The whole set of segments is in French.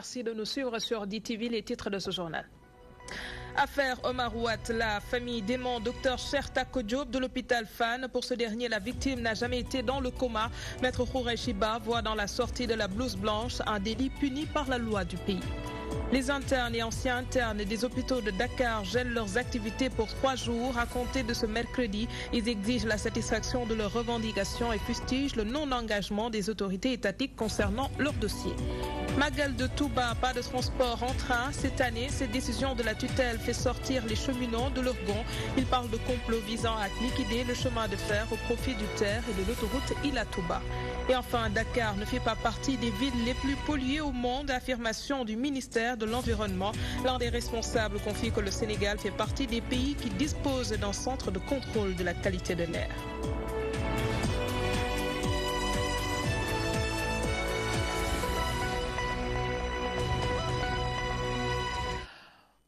Merci de nous suivre sur DTV, les titres de ce journal. Affaire Omar Ouatt, la famille dément Dr Cheikh Tako Diop de l'hôpital Fann. Pour ce dernier, la victime n'a jamais été dans le coma. Maître Khoureyssi Ba voit dans la sortie de la blouse blanche un délit puni par la loi du pays. Les internes et anciens internes des hôpitaux de Dakar gèlent leurs activités pour 3 jours. À compter de ce mercredi, ils exigent la satisfaction de leurs revendications et fustigent le non-engagement des autorités étatiques concernant leur dossier. Magal de Touba, pas de transport en train. Cette année, cette décision de la tutelle fait sortir les cheminots de leur gond. Ils parlent de complot visant à liquider le chemin de fer au profit du terre et de l'autoroute Ila-Touba. Et enfin, Dakar ne fait pas partie des villes les plus polluées au monde. Affirmation du ministère de l'Environnement. L'un des responsables confie que le Sénégal fait partie des pays qui disposent d'un centre de contrôle de la qualité de l'air.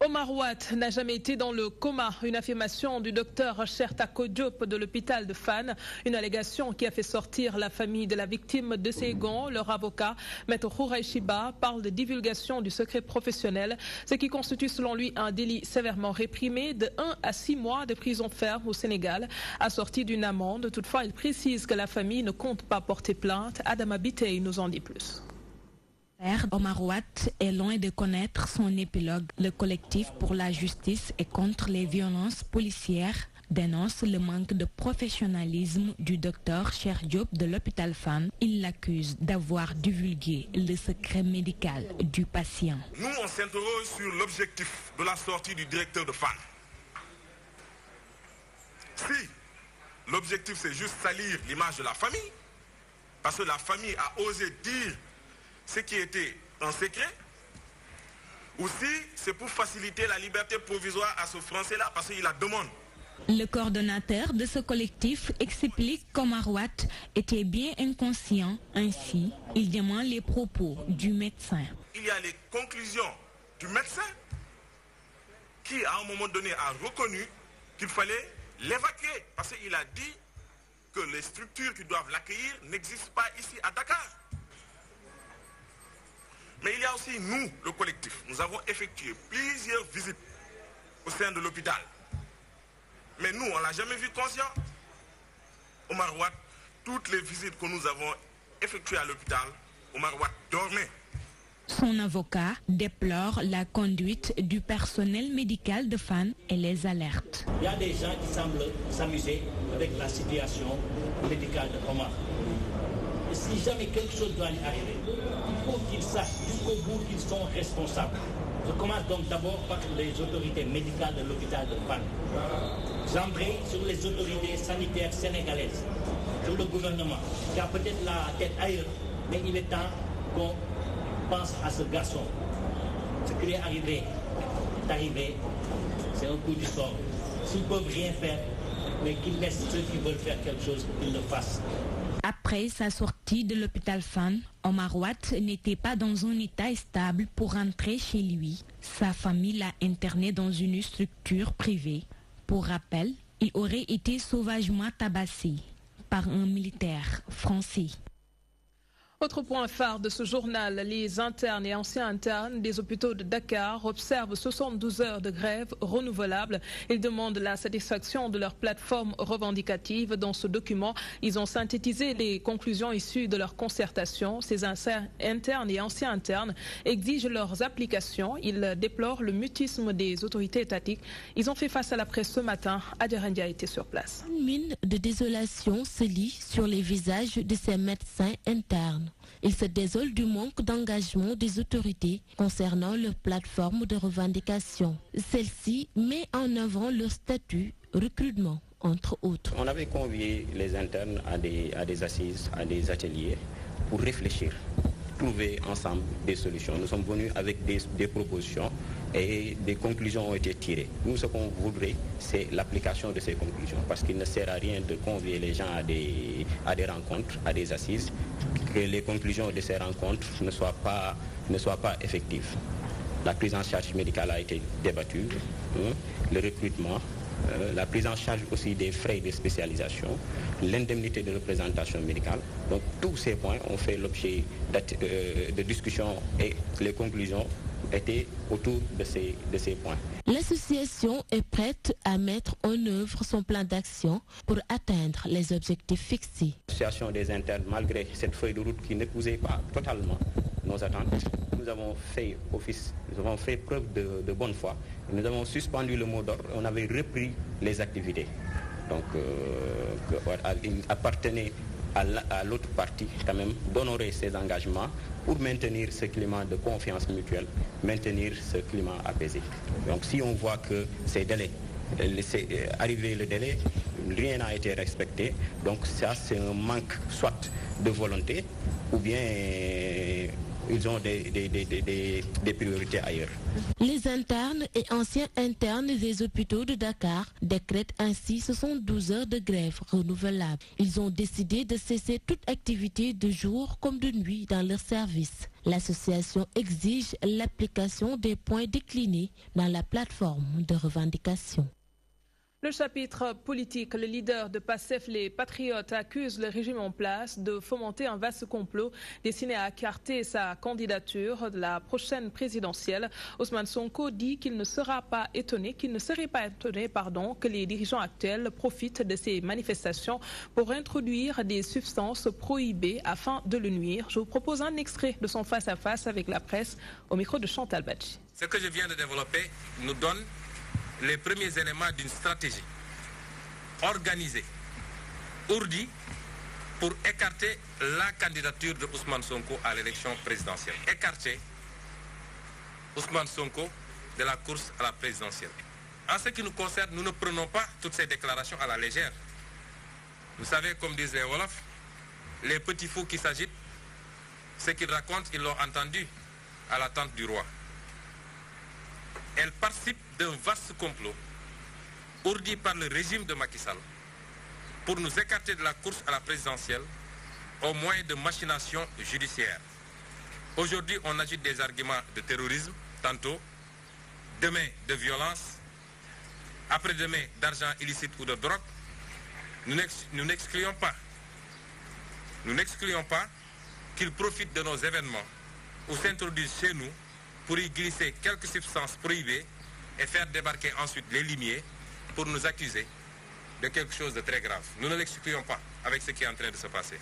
Omar Ouatt n'a jamais été dans le coma. Une affirmation du docteur Cheikh Tako Diop de l'hôpital de Fann. Une allégation qui a fait sortir la famille de la victime de Ségon. Leur avocat, Maître Khoureyssi Ba, parle de divulgation du secret professionnel, ce qui constitue selon lui un délit sévèrement réprimé de 1 à 6 mois de prison ferme au Sénégal, assorti d'une amende. Toutefois, il précise que la famille ne compte pas porter plainte. Adama Bitey nous en dit plus. Omar Ouatt est loin de connaître son épilogue. Le collectif pour la justice et contre les violences policières dénonce le manque de professionnalisme du docteur Cheikh Diop de l'hôpital Fann. Il l'accuse d'avoir divulgué le secret médical du patient. Nous, on s'interroge sur l'objectif de la sortie du directeur de Fann. Si l'objectif c'est juste salir l'image de la famille, parce que la famille a osé dire ce qui était en secret, ou si c'est pour faciliter la liberté provisoire à ce Français-là, parce qu'il la demande. Le coordonnateur de ce collectif explique qu'Omar Ouatt était bien inconscient. Ainsi, il demande les propos du médecin. Il y a les conclusions du médecin qui, à un moment donné, a reconnu qu'il fallait l'évacuer, parce qu'il a dit que les structures qui doivent l'accueillir n'existent pas ici à Dakar. Mais il y a aussi nous, le collectif. Nous avons effectué plusieurs visites au sein de l'hôpital. Mais nous, on ne l'a jamais vu conscient. Omar Ouatt, toutes les visites que nous avons effectuées à l'hôpital, Omar Ouatt dormait. Son avocat déplore la conduite du personnel médical de Fann et les alerte. Il y a des gens qui semblent s'amuser avec la situation médicale de Omar. Et si jamais quelque chose doit lui arriver, il faut qu'ils sachent jusqu'au bout qu'ils sont responsables. Je commence donc d'abord par les autorités médicales de l'hôpital de Fann. J'embraye sur les autorités sanitaires sénégalaises, sur le gouvernement, qui a peut-être la tête ailleurs, mais il est temps qu'on pense à ce garçon. Ce qui lui est arrivé, c'est un coup du sort. S'ils ne peuvent rien faire, mais qu'ils laissent ceux qui veulent faire quelque chose, qu'ils le fassent. Après sa sortie de l'hôpital Fann, Omar Ouatt n'était pas dans un état stable pour rentrer chez lui. Sa famille l'a interné dans une structure privée. Pour rappel, il aurait été sauvagement tabassé par un militaire français. Autre point phare de ce journal, les internes et anciens internes des hôpitaux de Dakar observent 72 heures de grève renouvelable. Ils demandent la satisfaction de leur plateforme revendicative. Dans ce document, ils ont synthétisé les conclusions issues de leur concertation. Ces internes et anciens internes exigent leurs applications. Ils déplorent le mutisme des autorités étatiques. Ils ont fait face à la presse ce matin. Adiarendi a été sur place. Une mine de désolation se lit sur les visages de ces médecins internes. Ils se désolent du manque d'engagement des autorités concernant leur plateforme de revendication. Celle-ci met en avant leur statut, recrutement, entre autres. On avait convié les internes à des assises, à des ateliers pour réfléchir, trouver ensemble des solutions. Nous sommes venus avec des propositions et des conclusions ont été tirées. Nous, ce qu'on voudrait, c'est l'application de ces conclusions, parce qu'il ne sert à rien de convier les gens à des rencontres, à des assises, que les conclusions de ces rencontres ne soient pas effectives. La prise en charge médicale a été débattue, le recrutement, la prise en charge aussi des frais de spécialisation, l'indemnité de représentation médicale. Donc tous ces points ont fait l'objet de discussions et les conclusions étaient autour de ces points. L'association est prête à mettre en œuvre son plan d'action pour atteindre les objectifs fixés. L'association des internes, malgré cette feuille de route qui n'épousait pas totalement nos attentes, nous avons fait preuve de bonne foi. Nous avons suspendu le mot d'ordre, on avait repris les activités. Donc il appartenait à l'autre partie quand même d'honorer ses engagements pour maintenir ce climat de confiance mutuelle, maintenir ce climat apaisé. Donc si on voit que ces délais, arrivé le délai, rien n'a été respecté, donc ça c'est un manque soit de volonté ou bien ils ont des priorités ailleurs. Les internes et anciens internes des hôpitaux de Dakar décrètent ainsi 72 heures de grève renouvelable. Ils ont décidé de cesser toute activité de jour comme de nuit dans leur service. L'association exige l'application des points déclinés dans la plateforme de revendication. Le chapitre politique, le leader de PASTEF, les Patriotes, accuse le régime en place de fomenter un vaste complot destiné à écarter sa candidature de la prochaine présidentielle. Ousmane Sonko dit qu'il ne serait pas étonné que les dirigeants actuels profitent de ces manifestations pour introduire des substances prohibées afin de le nuire. Je vous propose un extrait de son face-à-face avec la presse au micro de Chantal Badji. Ce que je viens de développer nous donne les premiers éléments d'une stratégie organisée, ourdie, pour écarter la candidature de Ousmane Sonko à l'élection présidentielle. Écarter Ousmane Sonko de la course à la présidentielle. En ce qui nous concerne, nous ne prenons pas toutes ces déclarations à la légère. Vous savez, comme disent les Wolofs, les petits fous qui s'agitent, ce qu'ils racontent, ils l'ont entendu à la tente du roi. Elle participe d'un vaste complot ourdi par le régime de Macky Sall pour nous écarter de la course à la présidentielle au moyen de machinations judiciaires. Aujourd'hui, on agite des arguments de terrorisme, tantôt, demain de violence, après-demain d'argent illicite ou de drogue. Nous n'excluons pas qu'ils profitent de nos événements ou s'introduisent chez nous pour y glisser quelques substances prohibées et faire débarquer ensuite les limiers pour nous accuser de quelque chose de très grave. Nous ne l'excluons pas avec ce qui est en train de se passer.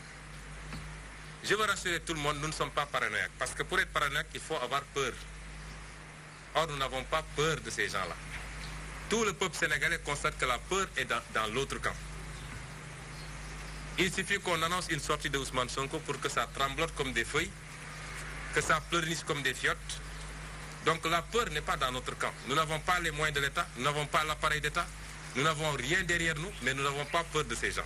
Je veux rassurer tout le monde, nous ne sommes pas paranoïaques, parce que pour être paranoïaque, il faut avoir peur. Or, nous n'avons pas peur de ces gens-là. Tout le peuple sénégalais constate que la peur est dans l'autre camp. Il suffit qu'on annonce une sortie de Ousmane Sonko pour que ça tremblote comme des feuilles, que ça pleurniche comme des fiottes. Donc la peur n'est pas dans notre camp. Nous n'avons pas les moyens de l'État, nous n'avons pas l'appareil d'État, nous n'avons rien derrière nous, mais nous n'avons pas peur de ces gens.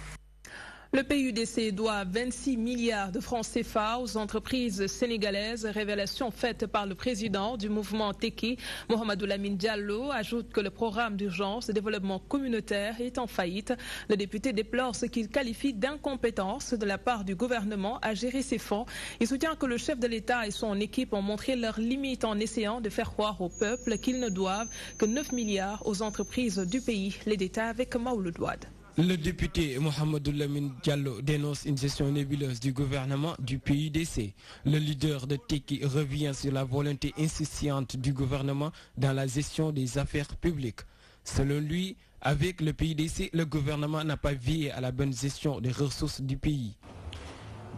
Le PUDC doit 26 milliards de francs CFA aux entreprises sénégalaises. Révélation faite par le président du mouvement Tekki, Mohamedou Lamine Diallo, ajoute que le programme d'urgence de développement communautaire est en faillite. Le député déplore ce qu'il qualifie d'incompétence de la part du gouvernement à gérer ces fonds. Il soutient que le chef de l'État et son équipe ont montré leurs limites en essayant de faire croire au peuple qu'ils ne doivent que 9 milliards aux entreprises du pays. Les détails avec Maouloud Ouad. Le député Mohamedou Lamine Diallo dénonce une gestion nébuleuse du gouvernement du PUDC. Le leader de Tekki revient sur la volonté insouciante du gouvernement dans la gestion des affaires publiques. Selon lui, avec le PUDC, le gouvernement n'a pas veillé à la bonne gestion des ressources du pays.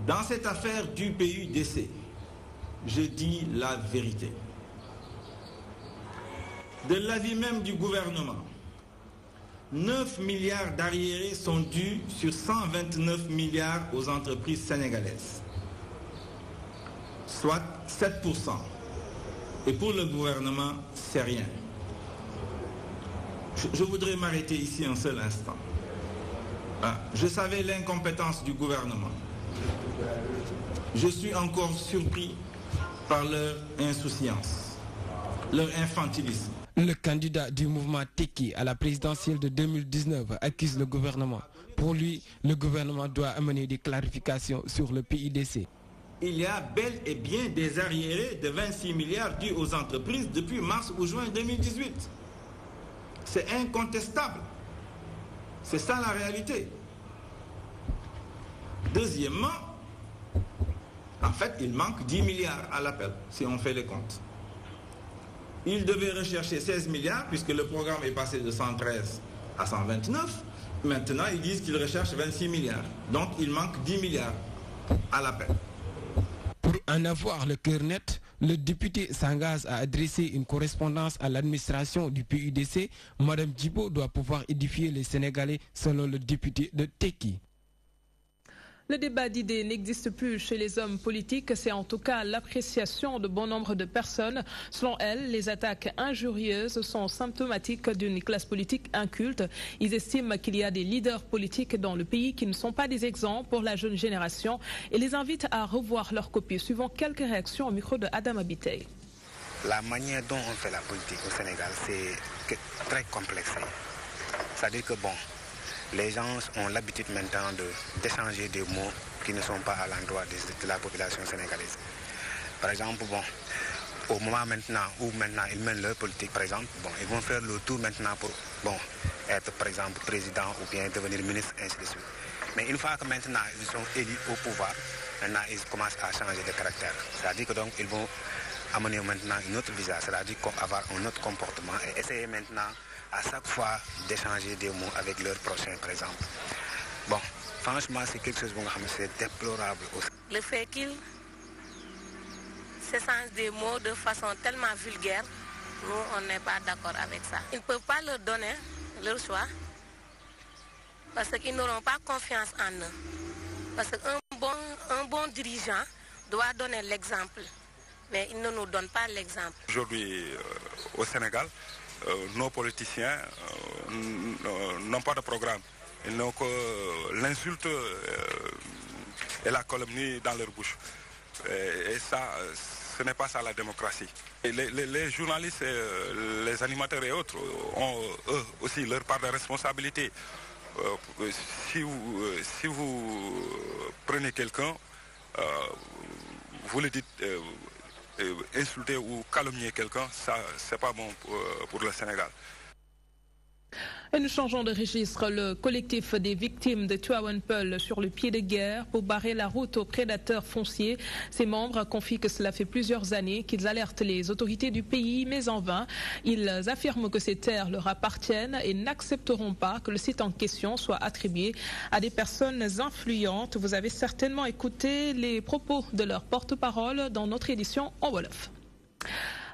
Dans cette affaire du PUDC, je dis la vérité. De l'avis même du gouvernement, 9 milliards d'arriérés sont dus sur 129 milliards aux entreprises sénégalaises, soit 7%. Et pour le gouvernement, c'est rien. Je voudrais m'arrêter ici un seul instant. Je savais l'incompétence du gouvernement. Je suis encore surpris par leur insouciance, leur infantilisme. Le candidat du mouvement Tekki à la présidentielle de 2019 accuse le gouvernement. Pour lui, le gouvernement doit amener des clarifications sur le PUDC. Il y a bel et bien des arriérés de 26 milliards dus aux entreprises depuis mars ou juin 2018. C'est incontestable. C'est ça la réalité. Deuxièmement, en fait, il manque 10 milliards à l'appel, si on fait les comptes. Il devait rechercher 16 milliards, puisque le programme est passé de 113 à 129. Maintenant, ils disent qu'ils recherchent 26 milliards. Donc, il manque 10 milliards à l'appel. Pour en avoir le cœur net, le député s'engage à adresser une correspondance à l'administration du PUDC. Madame Djibo doit pouvoir édifier les Sénégalais, selon le député de Teki. Le débat d'idées n'existe plus chez les hommes politiques, c'est en tout cas l'appréciation de bon nombre de personnes. Selon elles, les attaques injurieuses sont symptomatiques d'une classe politique inculte. Ils estiment qu'il y a des leaders politiques dans le pays qui ne sont pas des exemples pour la jeune génération et les invitent à revoir leur copie. Suivant quelques réactions au micro de Adam Abitey. La manière dont on fait la politique au Sénégal, c'est très complexe. C'est-à-dire que bon, les gens ont l'habitude maintenant d'échanger des mots qui ne sont pas à l'endroit de la population sénégalaise. Par exemple, bon, au moment maintenant où ils mènent leur politique, par exemple, bon, ils vont faire le tour maintenant pour être par exemple président ou bien devenir ministre, ainsi de suite. Mais une fois que maintenant ils sont élus au pouvoir, maintenant ils commencent à changer de caractère. C'est-à-dire que donc ils vont amener maintenant une autre visage, c'est-à-dire avoir un autre comportement et essayer maintenant à chaque fois d'échanger des mots avec leurs prochains, par exemple. Bon, franchement, c'est quelque chose c'est déplorable aussi. Le fait qu'ils s'échangent des mots de façon tellement vulgaire, nous, on n'est pas d'accord avec ça. Ils ne peuvent pas leur donner leur choix parce qu'ils n'auront pas confiance en eux. Parce qu'un bon dirigeant doit donner l'exemple, mais il ne nous donne pas l'exemple. Aujourd'hui, au Sénégal, nos politiciens n'ont pas de programme. Ils n'ont que l'insulte et la calomnie dans leur bouche. Et ça, ce n'est pas ça la démocratie. Et les journalistes, les animateurs et autres ont eux aussi leur part de responsabilité. Si vous prenez quelqu'un, vous le dites... insulter ou calomnier quelqu'un, ça c'est pas bon pour le Sénégal. Et nous changeons de registre. Le collectif des victimes de Tuawenpeul sur le pied de guerre pour barrer la route aux prédateurs fonciers. Ses membres confient que cela fait plusieurs années qu'ils alertent les autorités du pays, mais en vain. Ils affirment que ces terres leur appartiennent et n'accepteront pas que le site en question soit attribué à des personnes influentes. Vous avez certainement écouté les propos de leur porte-parole dans notre édition en Wolof.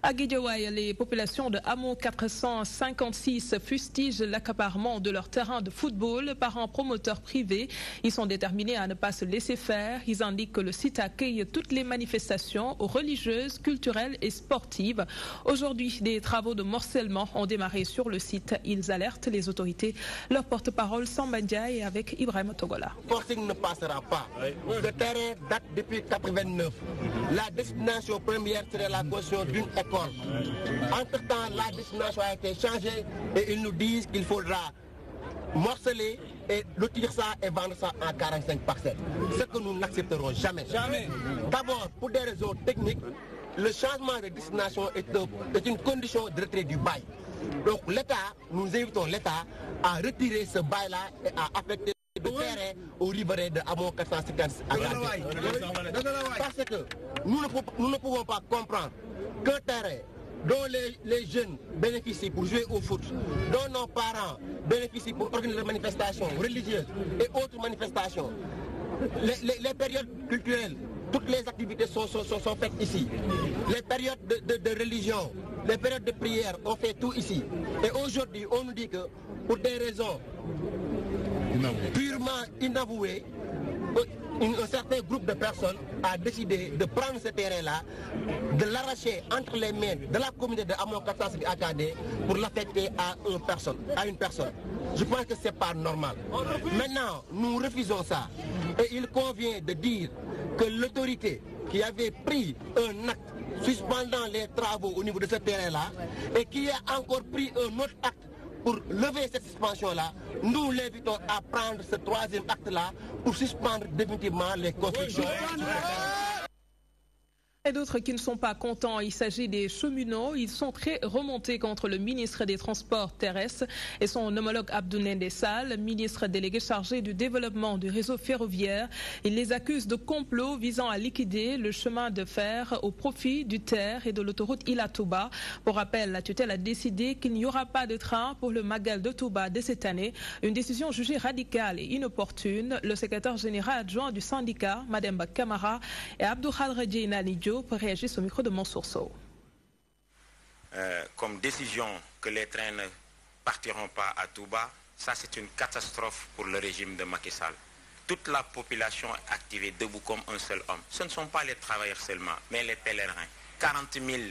À Guédiawaye, les populations de Hameau 456 fustigent l'accaparement de leur terrain de football par un promoteur privé. Ils sont déterminés à ne pas se laisser faire. Ils indiquent que le site accueille toutes les manifestations religieuses, culturelles et sportives. Aujourd'hui, des travaux de morcellement ont démarré sur le site. Ils alertent les autorités. Leur porte-parole Samba Ndiaye avec Ibrahim Togola. Le forcing ne passera pas. Le terrain date depuis 1989. La destination première serait la caution d'une école. Entre-temps, la destination a été changée et ils nous disent qu'il faudra morceler et lotir ça et vendre ça en 45 parcelles. Ce que nous n'accepterons jamais. D'abord, pour des raisons techniques, le changement de destination est une condition de retrait du bail. Donc l'État, nous invitons l'État à retirer ce bail-là et à affecter le terrain au riverain de Hameau 456 à Gazaï. Parce que nous ne pouvons pas comprendre qu'un terrain dont les jeunes bénéficient pour jouer au foot, dont nos parents bénéficient pour organiser des manifestations religieuses et autres manifestations, les périodes culturelles, toutes les activités sont faites ici. Les périodes de religion, les périodes de prière, on fait tout ici. Et aujourd'hui, on nous dit que pour des raisons purement inavouées, un certain groupe de personnes a décidé de prendre ce terrain-là, de l'arracher entre les mains de la communauté de Hameau 456 AKD pour l'affecter à une personne. Je pense que ce n'est pas normal. Maintenant, nous refusons ça. Et il convient de dire que l'autorité qui avait pris un acte suspendant les travaux au niveau de ce terrain-là et qui a encore pris un autre acte pour lever cette suspension-là, nous l'invitons à prendre ce troisième acte-là pour suspendre définitivement les constructions. Et d'autres qui ne sont pas contents, il s'agit des cheminots. Ils sont très remontés contre le ministre des Transports terrestres et son homologue Abdoulaye Ndessal, ministre délégué chargé du développement du réseau ferroviaire. Il les accuse de complot visant à liquider le chemin de fer au profit du TER et de l'autoroute Ila-Touba. Pour rappel, la tutelle a décidé qu'il n'y aura pas de train pour le Magal de Touba dès cette année. Une décision jugée radicale et inopportune. Le secrétaire général adjoint du syndicat, Mademba Kamara, et Abdou Khadre Djeynani Diop réagissent au micro de Mansour Sow. Comme décision que les trains ne partiront pas à Touba, ça c'est une catastrophe pour le régime de Macky Sall. Toute la population est activée debout comme un seul homme. Ce ne sont pas les travailleurs seulement, mais les pèlerins. 40 000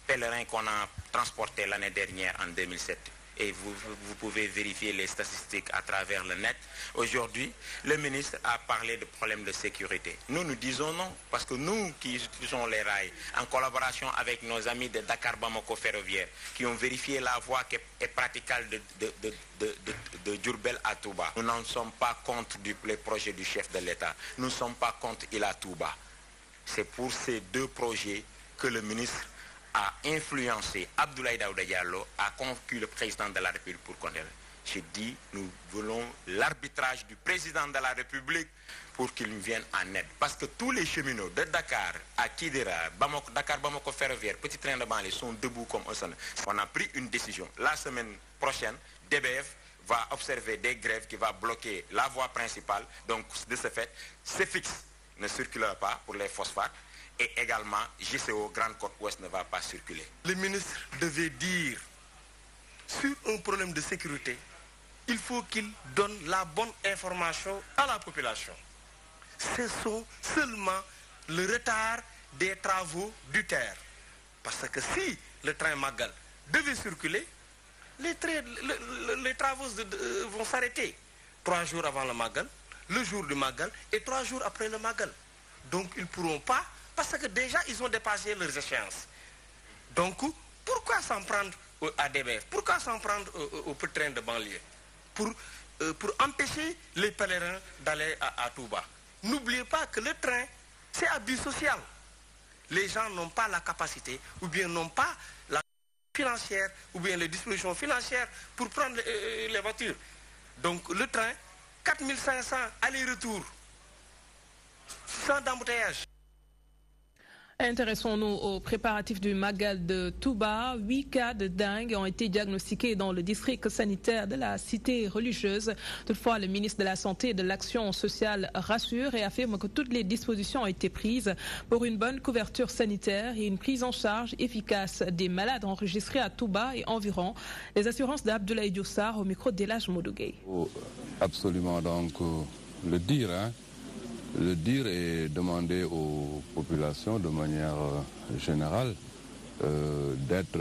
pèlerins qu'on a transportés l'année dernière en 2007. Et vous pouvez vérifier les statistiques à travers le net. Aujourd'hui, le ministre a parlé de problèmes de sécurité. Nous disons non, parce que nous qui utilisons les rails, en collaboration avec nos amis de Dakar Bamako Ferroviaire, qui ont vérifié la voie qui est praticable de Diourbel à Touba, nous n'en sommes pas contre les projets du chef de l'État. Nous ne sommes pas contre Ila Touba. C'est pour ces deux projets que le ministre a influencé Abdoulaye Daouda Diallo, a convaincu le président de la République pour qu'on ait. J'ai dit, nous voulons l'arbitrage du président de la République pour qu'il vienne en aide. Parce que tous les cheminots de Dakar à Kidira, Dakar Bamako Ferroviaire, Petit Train de banlieue sont debout comme un son. On a pris une décision. La semaine prochaine, DBF va observer des grèves qui vont bloquer la voie principale. Donc, de ce fait, CFX ne circulera pas pour les phosphates. Et également, GCO, Grande Côte Ouest, ne va pas circuler. Le ministre devait dire, sur un problème de sécurité, il faut qu'il donne la bonne information à la population. Ce sont seulement le retard des travaux du TER. Parce que si le train Magal devait circuler, les travaux vont s'arrêter 3 jours avant le Magal, le jour du Magal et 3 jours après le Magal. Donc ils ne pourront pas, parce que déjà, ils ont dépassé leurs échéances. Donc, pourquoi s'en prendre à DBF? Pourquoi s'en prendre au petit train de banlieue pour empêcher les pèlerins d'aller à Touba. N'oubliez pas que le train, c'est à but social. Les gens n'ont pas la capacité, ou bien n'ont pas la financière, ou bien les dispositions financières pour prendre les voitures. Donc, le train, 4500 aller-retour, sans d'embouteillage. Intéressons-nous aux préparatifs du Magal de Touba. 8 cas de dengue ont été diagnostiqués dans le district sanitaire de la cité religieuse. Toutefois, le ministre de la Santé et de l'Action sociale rassure et affirme que toutes les dispositions ont été prises pour une bonne couverture sanitaire et une prise en charge efficace des malades enregistrés à Touba et environ. Les assurances d'Abdoulaye Diossar au micro d'Elhadj Modougueye. Absolument, donc le dire, le dire et demander aux populations de manière générale d'être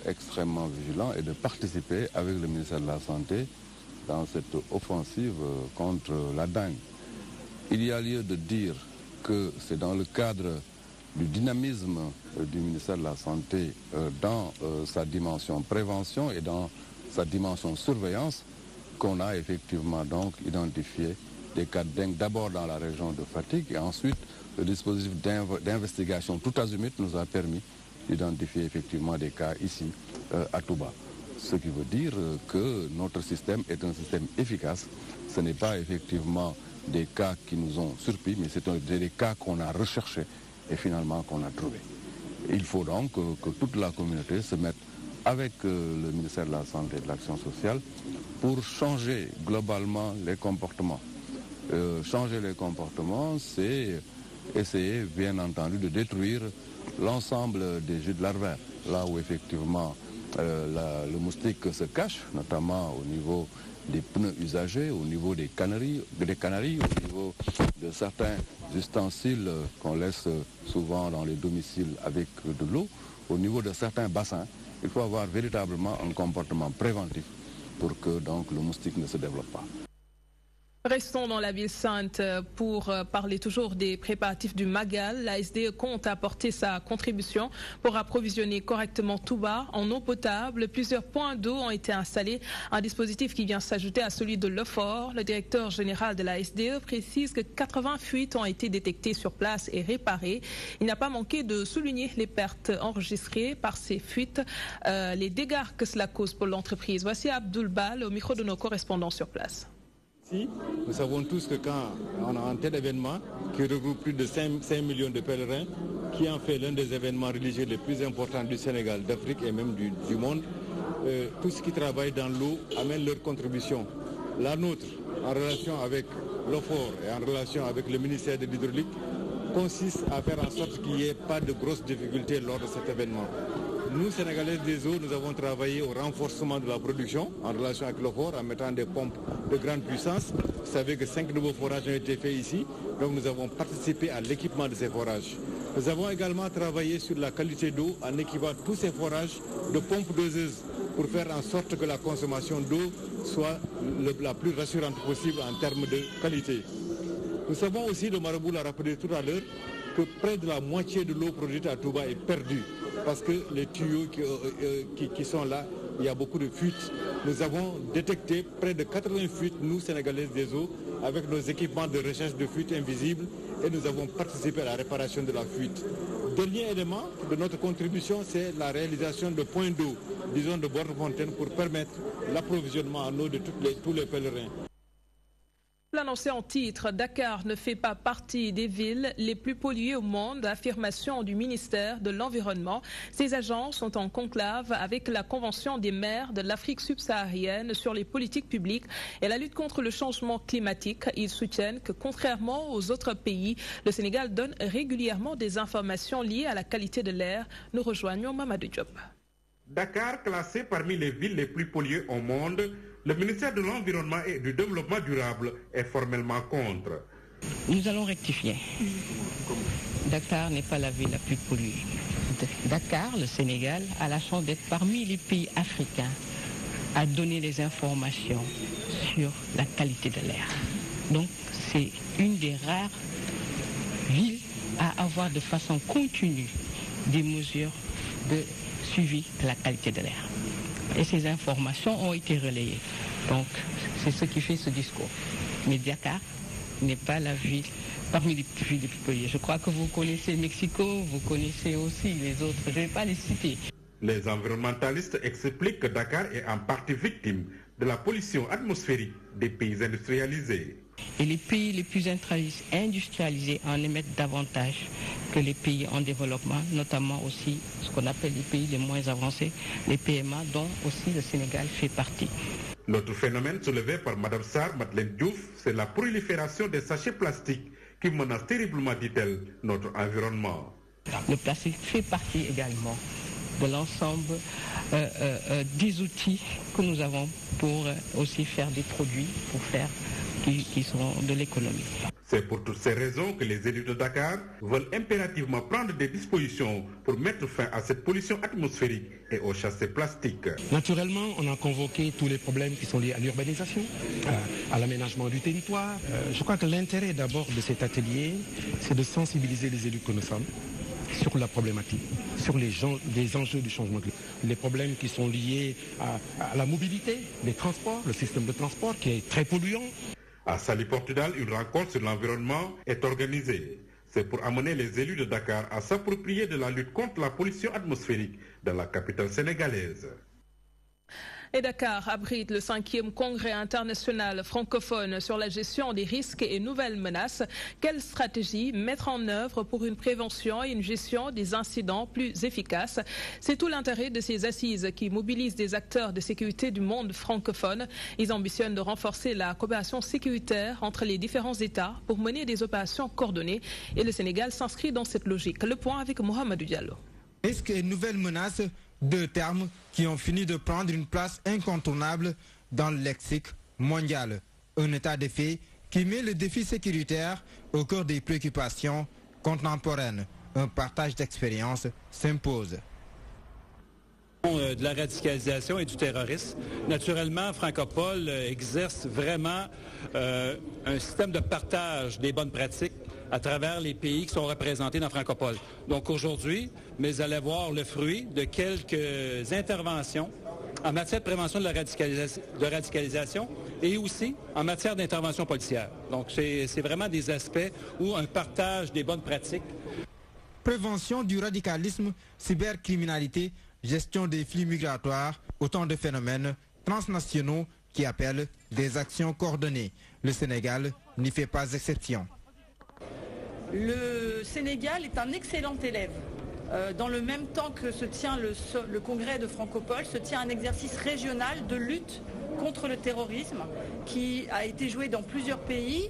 extrêmement vigilants et de participer avec le ministère de la Santé dans cette offensive contre la dengue. Il y a lieu de dire que c'est dans le cadre du dynamisme du ministère de la Santé dans sa dimension prévention et dans sa dimension surveillance qu'on a effectivement donc identifié des cas de dengue d'abord dans la région de Fatick et ensuite le dispositif d'investigation tout azimut nous a permis d'identifier effectivement des cas ici à Touba. Ce qui veut dire que notre système est un système efficace. Ce n'est pas effectivement des cas qui nous ont surpris, mais c'est des cas qu'on a recherchés et finalement qu'on a trouvés. Il faut donc que toute la communauté se mette avec le ministère de la Santé et de l'Action sociale pour changer globalement les comportements. Changer les comportements, c'est essayer, bien entendu, de détruire l'ensemble des gîtes larvaires. Là où, effectivement, le moustique se cache, notamment au niveau des pneus usagés, au niveau des canneries, au niveau de certains ustensiles qu'on laisse souvent dans les domiciles avec de l'eau, au niveau de certains bassins. Il faut avoir véritablement un comportement préventif pour que donc, le moustique ne se développe pas. Restons dans la ville sainte pour parler toujours des préparatifs du Magal. La SDE compte apporter sa contribution pour approvisionner correctement Touba en eau potable. Plusieurs points d'eau ont été installés, un dispositif qui vient s'ajouter à celui de l'Eufort. Le directeur général de la SDE précise que 80 fuites ont été détectées sur place et réparées. Il n'a pas manqué de souligner les pertes enregistrées par ces fuites, les dégâts que cela cause pour l'entreprise. Voici Abdoul Bal au micro de nos correspondants sur place. Nous savons tous que quand on a un tel événement qui regroupe plus de 5 millions de pèlerins, qui en fait l'un des événements religieux les plus importants du Sénégal, d'Afrique et même du monde, tous ceux qui travaillent dans l'eau amènent leur contribution. La nôtre, en relation avec l'OFOR et en relation avec le ministère de l'Hydraulique, consiste à faire en sorte qu'il n'y ait pas de grosses difficultés lors de cet événement. Nous, Sénégalais des eaux, nous avons travaillé au renforcement de la production en relation avec l'OFOR en mettant des pompes de grande puissance. Vous savez que 5 nouveaux forages ont été faits ici, donc nous avons participé à l'équipement de ces forages. Nous avons également travaillé sur la qualité d'eau en équipant tous ces forages de pompes doseuses pour faire en sorte que la consommation d'eau soit la plus rassurante possible en termes de qualité. Nous savons aussi, le marabout l'a rappelé tout à l'heure, que près de la moitié de l'eau produite à Touba est perdue parce que les tuyaux qui sont là, il y a beaucoup de fuites. Nous avons détecté près de 80 fuites, nous, Sénégalaises des eaux, avec nos équipements de recherche de fuites invisibles et nous avons participé à la réparation de la fuite. Dernier élément de notre contribution, c'est la réalisation de points d'eau, disons de bornes fontaines, pour permettre l'approvisionnement en eau de tous les pèlerins. L'annoncé en titre, Dakar ne fait pas partie des villes les plus polluées au monde, affirmation du ministère de l'Environnement. Ces agents sont en conclave avec la Convention des maires de l'Afrique subsaharienne sur les politiques publiques et la lutte contre le changement climatique. Ils soutiennent que contrairement aux autres pays, le Sénégal donne régulièrement des informations liées à la qualité de l'air. Nous rejoignons Mamadou Diop. Dakar, classé parmi les villes les plus polluées au monde, le ministère de l'Environnement et du Développement durable est formellement contre. Nous allons rectifier. Dakar n'est pas la ville la plus polluée. Dakar, le Sénégal, a la chance d'être parmi les pays africains à donner les informations sur la qualité de l'air. Donc, c'est une des rares villes à avoir de façon continue des mesures de suivi de la qualité de l'air. Et ces informations ont été relayées. Donc, c'est ce qui fait ce discours. Mais Dakar n'est pas la ville parmi les villes les plus polluées. Je crois que vous connaissez Mexico, vous connaissez aussi les autres. Je ne vais pas les citer. Les environnementalistes expliquent que Dakar est en partie victime de la pollution atmosphérique des pays industrialisés. Et les pays les plus industrialisés en émettent davantage que les pays en développement, notamment aussi ce qu'on appelle les pays les moins avancés, les PMA, dont aussi le Sénégal fait partie. L'autre phénomène soulevé par Mme Sarr Madeleine Diouf, c'est la prolifération des sachets plastiques qui menacent terriblement, dit-elle, notre environnement. Le plastique fait partie également de l'ensemble des outils que nous avons pour aussi faire des produits, pour faire qui sont de l'économie. C'est pour toutes ces raisons que les élus de Dakar veulent impérativement prendre des dispositions pour mettre fin à cette pollution atmosphérique et aux chasses plastiques. Naturellement, on a convoqué tous les problèmes qui sont liés à l'urbanisation, à l'aménagement du territoire. Je crois que l'intérêt d'abord de cet atelier, c'est de sensibiliser les élus que nous sommes sur la problématique, sur les enjeux du changement climatique. Les problèmes qui sont liés à la mobilité, les transports, le système de transport qui est très polluant. À Saly Portudal, une rencontre sur l'environnement est organisée. C'est pour amener les élus de Dakar à s'approprier de la lutte contre la pollution atmosphérique dans la capitale sénégalaise. Et Dakar abrite le 5e congrès international francophone sur la gestion des risques et nouvelles menaces. Quelle stratégie mettre en œuvre pour une prévention et une gestion des incidents plus efficaces? C'est tout l'intérêt de ces assises qui mobilisent des acteurs de sécurité du monde francophone. Ils ambitionnent de renforcer la coopération sécuritaire entre les différents États pour mener des opérations coordonnées. Et le Sénégal s'inscrit dans cette logique. Le point avec Mohamedou Diallo. Risques et nouvelles menaces, deux termes qui ont fini de prendre une place incontournable dans le lexique mondial. Un état de fait qui met le défi sécuritaire au cœur des préoccupations contemporaines. Un partage d'expériences s'impose. De la radicalisation et du terrorisme. Naturellement, Francopole exerce vraiment un système de partage des bonnes pratiques à travers les pays qui sont représentés dans Francopole. Donc aujourd'hui, vous allez voir le fruit de quelques interventions en matière de prévention de la radicalisation et aussi en matière d'intervention policière. Donc c'est vraiment des aspects où un partage des bonnes pratiques. Prévention du radicalisme, cybercriminalité, gestion des flux migratoires, autant de phénomènes transnationaux qui appellent des actions coordonnées. Le Sénégal n'y fait pas exception. Le Sénégal est un excellent élève. Dans le même temps que se tient le congrès de Francopole, se tient un exercice régional de lutte contre le terrorisme qui a été joué dans plusieurs pays.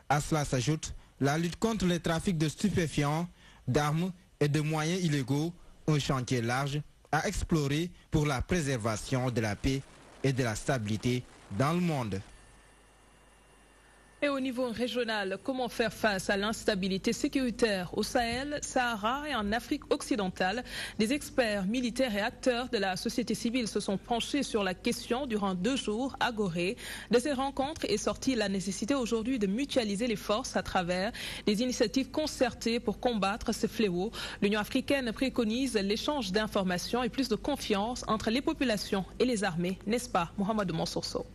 À cela s'ajoute la lutte contre les trafics de stupéfiants, d'armes et de moyens illégaux, un chantier large à explorer pour la préservation de la paix et de la stabilité dans le monde. Et au niveau régional, comment faire face à l'instabilité sécuritaire au Sahel, Sahara et en Afrique occidentale? Des experts militaires et acteurs de la société civile se sont penchés sur la question durant 2 jours à Gorée. De ces rencontres est sortie la nécessité aujourd'hui de mutualiser les forces à travers des initiatives concertées pour combattre ce fléau. L'Union africaine préconise l'échange d'informations et plus de confiance entre les populations et les armées, n'est-ce pas, Mohamed Mansourso?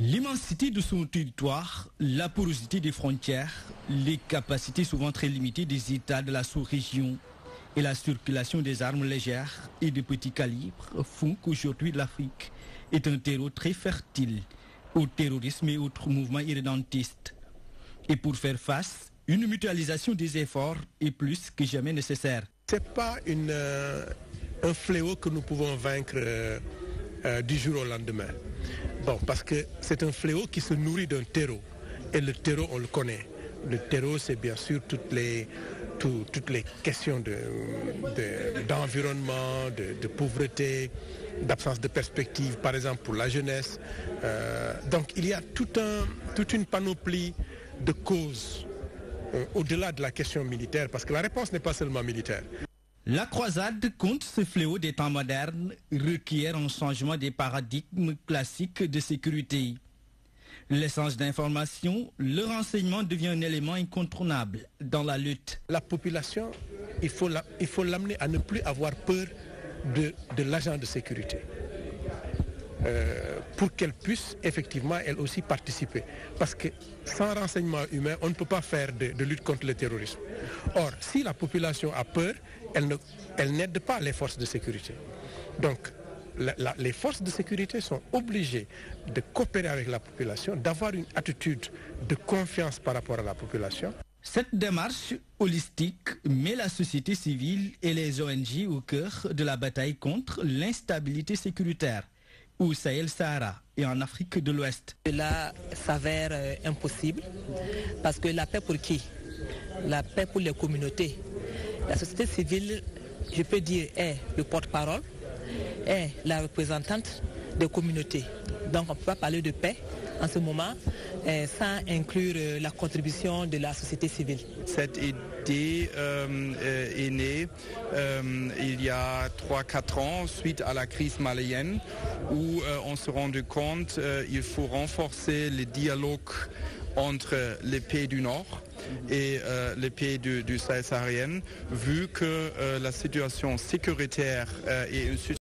L'immensité de son territoire, la porosité des frontières, les capacités souvent très limitées des États de la sous-région et la circulation des armes légères et de petits calibres font qu'aujourd'hui l'Afrique est un terreau très fertile au terrorisme et autres mouvements irrédentistes. Et pour faire face, une mutualisation des efforts est plus que jamais nécessaire. Ce n'est pas un fléau que nous pouvons vaincre du jour au lendemain. Bon, parce que c'est un fléau qui se nourrit d'un terreau. Et le terreau, on le connaît. Le terreau, c'est bien sûr toutes les questions d'environnement, de pauvreté, d'absence de perspective, par exemple pour la jeunesse. Donc il y a toute une panoplie de causes au-delà de la question militaire, parce que la réponse n'est pas seulement militaire. La croisade contre ce fléau des temps modernes requiert un changement des paradigmes classiques de sécurité. L'échange d'informations, le renseignement devient un élément incontournable dans la lutte. La population, il faut l'amener à ne plus avoir peur de l'agent de sécurité. Pour qu'elle puisse effectivement elle aussi participer. Parce que sans renseignement humain, on ne peut pas faire de lutte contre le terrorisme. Or, si la population a peur, elle n'aide pas les forces de sécurité. Donc, les forces de sécurité sont obligées de coopérer avec la population, d'avoir une attitude de confiance par rapport à la population. Cette démarche holistique met la société civile et les ONG au cœur de la bataille contre l'instabilité sécuritaire au Sahel-Sahara et en Afrique de l'Ouest. Cela s'avère impossible parce que la paix pour qui? La paix pour les communautés. La société civile, je peux dire, est le porte-parole, est la représentante des communautés. Donc on ne peut pas parler de paix en ce moment sans inclure la contribution de la société civile. Cette idée est née il y a 3-4 ans suite à la crise malienne où on se rendait compte qu'il faut renforcer le dialogue entre les pays du Nord et les pays du Sahel saharien vu que la situation sécuritaire est une situation